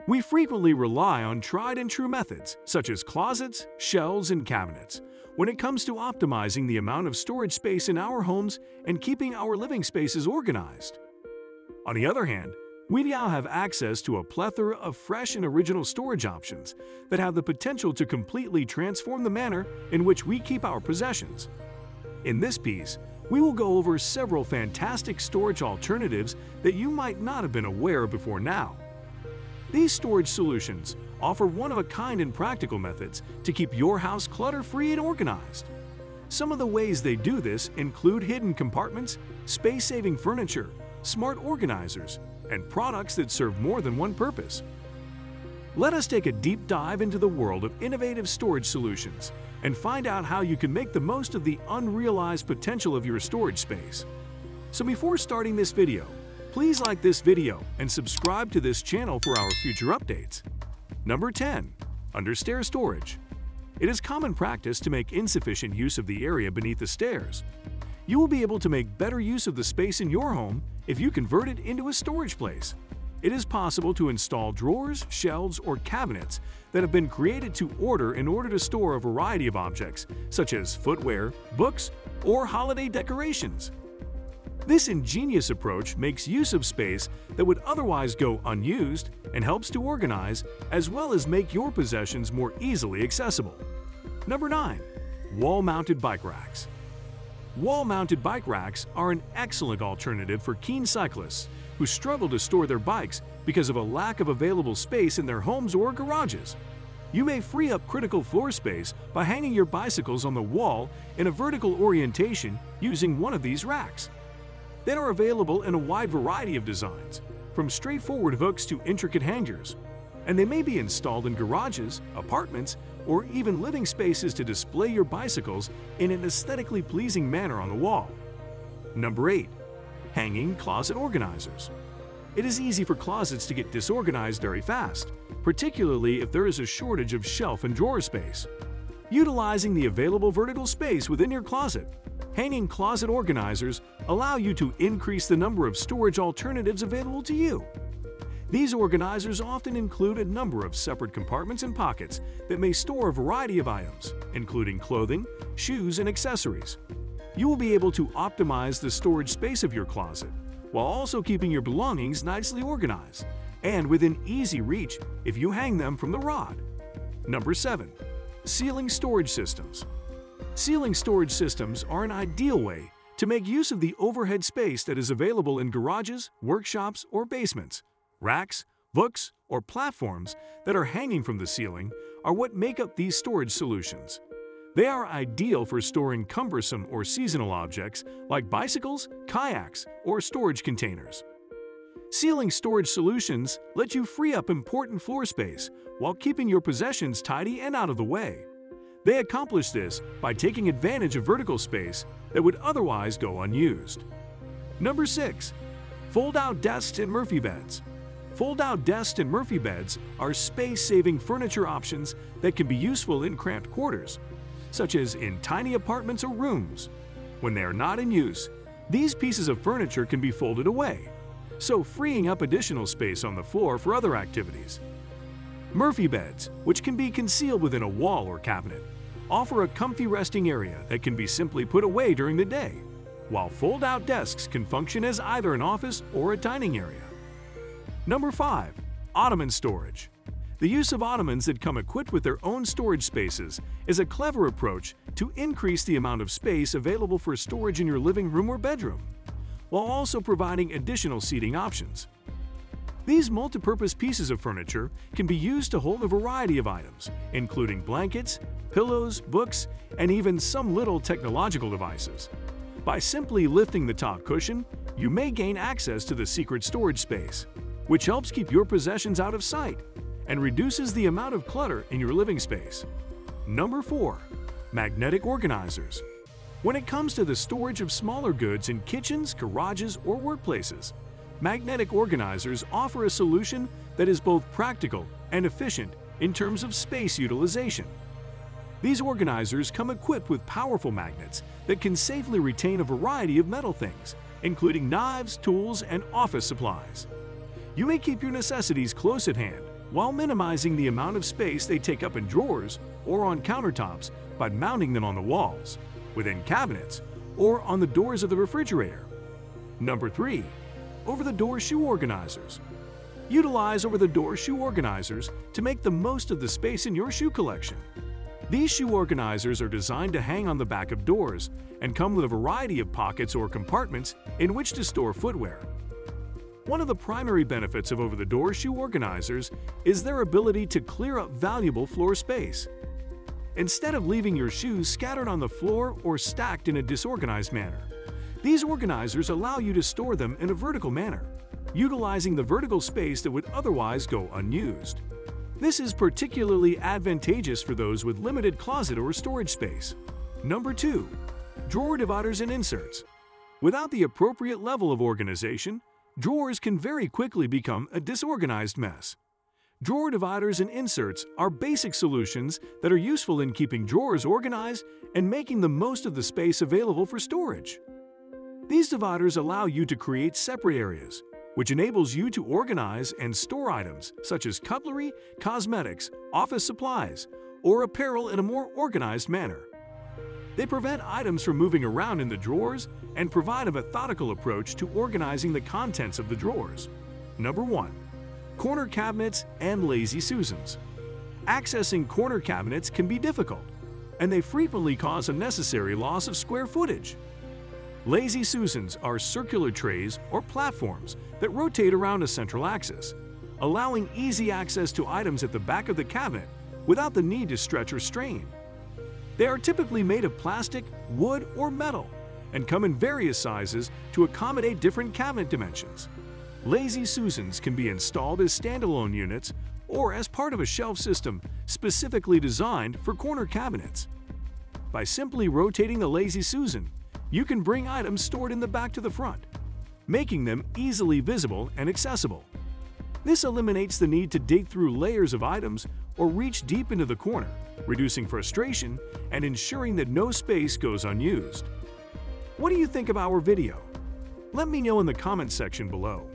We frequently rely on tried-and-true methods, such as closets, shelves, and cabinets, when it comes to optimizing the amount of storage space in our homes and keeping our living spaces organized. On the other hand, we now have access to a plethora of fresh and original storage options that have the potential to completely transform the manner in which we keep our possessions. In this piece, we will go over several fantastic storage alternatives that you might not have been aware of before now. These storage solutions offer one-of-a-kind and practical methods to keep your house clutter-free and organized. Some of the ways they do this include hidden compartments, space-saving furniture, smart organizers, and products that serve more than one purpose. Let us take a deep dive into the world of innovative storage solutions and find out how you can make the most of the unrealized potential of your storage space. So before starting this video, please like this video and subscribe to this channel for our future updates. Number 10. Understair storage. It is common practice to make insufficient use of the area beneath the stairs. You will be able to make better use of the space in your home if you convert it into a storage place. It is possible to install drawers, shelves, or cabinets that have been created to order in order to store a variety of objects, such as footwear, books, or holiday decorations. This ingenious approach makes use of space that would otherwise go unused and helps to organize as well as make your possessions more easily accessible. Number 9. Wall-mounted bike racks. Wall-mounted bike racks are an excellent alternative for keen cyclists who struggle to store their bikes because of a lack of available space in their homes or garages. You may free up critical floor space by hanging your bicycles on the wall in a vertical orientation using one of these racks. They are available in a wide variety of designs, from straightforward hooks to intricate hangers, and they may be installed in garages, apartments, or even living spaces to display your bicycles in an aesthetically pleasing manner on the wall. Number 8. Hanging closet organizers. It is easy for closets to get disorganized very fast, particularly if there is a shortage of shelf and drawer space. Utilizing the available vertical space within your closet, hanging closet organizers allow you to increase the number of storage alternatives available to you. These organizers often include a number of separate compartments and pockets that may store a variety of items, including clothing, shoes, and accessories. You will be able to optimize the storage space of your closet, while also keeping your belongings nicely organized and within easy reach if you hang them from the rod. Number 7. Ceiling storage systems. Ceiling storage systems are an ideal way to make use of the overhead space that is available in garages, workshops, or basements. Racks, books, or platforms that are hanging from the ceiling are what make up these storage solutions. They are ideal for storing cumbersome or seasonal objects like bicycles, kayaks, or storage containers. Ceiling storage solutions let you free up important floor space while keeping your possessions tidy and out of the way. They accomplish this by taking advantage of vertical space that would otherwise go unused. Number 6. Fold-out desks and Murphy beds. Fold-out desks and Murphy beds are space-saving furniture options that can be useful in cramped quarters, such as in tiny apartments or rooms. When they are not in use, these pieces of furniture can be folded away, so freeing up additional space on the floor for other activities. Murphy beds, which can be concealed within a wall or cabinet, offer a comfy resting area that can be simply put away during the day, while fold-out desks can function as either an office or a dining area. Number 5. Ottoman storage. The use of ottomans that come equipped with their own storage spaces is a clever approach to increase the amount of space available for storage in your living room or bedroom, while also providing additional seating options. These multipurpose pieces of furniture can be used to hold a variety of items, including blankets, pillows, books, and even some little technological devices. By simply lifting the top cushion, you may gain access to the secret storage space, which helps keep your possessions out of sight and reduces the amount of clutter in your living space. Number 4. Magnetic organizers. When it comes to the storage of smaller goods in kitchens, garages, or workplaces, magnetic organizers offer a solution that is both practical and efficient in terms of space utilization. These organizers come equipped with powerful magnets that can safely retain a variety of metal things, including knives, tools, and office supplies. You may keep your necessities close at hand while minimizing the amount of space they take up in drawers or on countertops by mounting them on the walls, within cabinets, or on the doors of the refrigerator. Number 3. Over-the-door shoe organizers. Utilize over-the-door shoe organizers to make the most of the space in your shoe collection. These shoe organizers are designed to hang on the back of doors and come with a variety of pockets or compartments in which to store footwear. One of the primary benefits of over-the-door shoe organizers is their ability to clear up valuable floor space. Instead of leaving your shoes scattered on the floor or stacked in a disorganized manner, these organizers allow you to store them in a vertical manner, utilizing the vertical space that would otherwise go unused. This is particularly advantageous for those with limited closet or storage space. Number 2. Drawer dividers and inserts. Without the appropriate level of organization, drawers can very quickly become a disorganized mess. Drawer dividers and inserts are basic solutions that are useful in keeping drawers organized and making the most of the space available for storage. These dividers allow you to create separate areas, which enables you to organize and store items such as cutlery, cosmetics, office supplies, or apparel in a more organized manner. They prevent items from moving around in the drawers and provide a methodical approach to organizing the contents of the drawers. Number 1. Corner cabinets and lazy Susans. Accessing corner cabinets can be difficult, and they frequently cause unnecessary loss of square footage. Lazy Susans are circular trays or platforms that rotate around a central axis, allowing easy access to items at the back of the cabinet without the need to stretch or strain. They are typically made of plastic, wood, or metal, and come in various sizes to accommodate different cabinet dimensions. Lazy Susans can be installed as standalone units or as part of a shelf system specifically designed for corner cabinets. By simply rotating the Lazy Susan, you can bring items stored in the back to the front, making them easily visible and accessible. This eliminates the need to dig through layers of items or reach deep into the corner, reducing frustration and ensuring that no space goes unused. What do you think of our video? Let me know in the comments section below.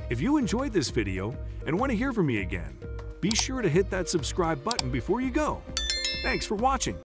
If you enjoyed this video and want to hear from me again, be sure to hit that subscribe button before you go. Thanks for watching.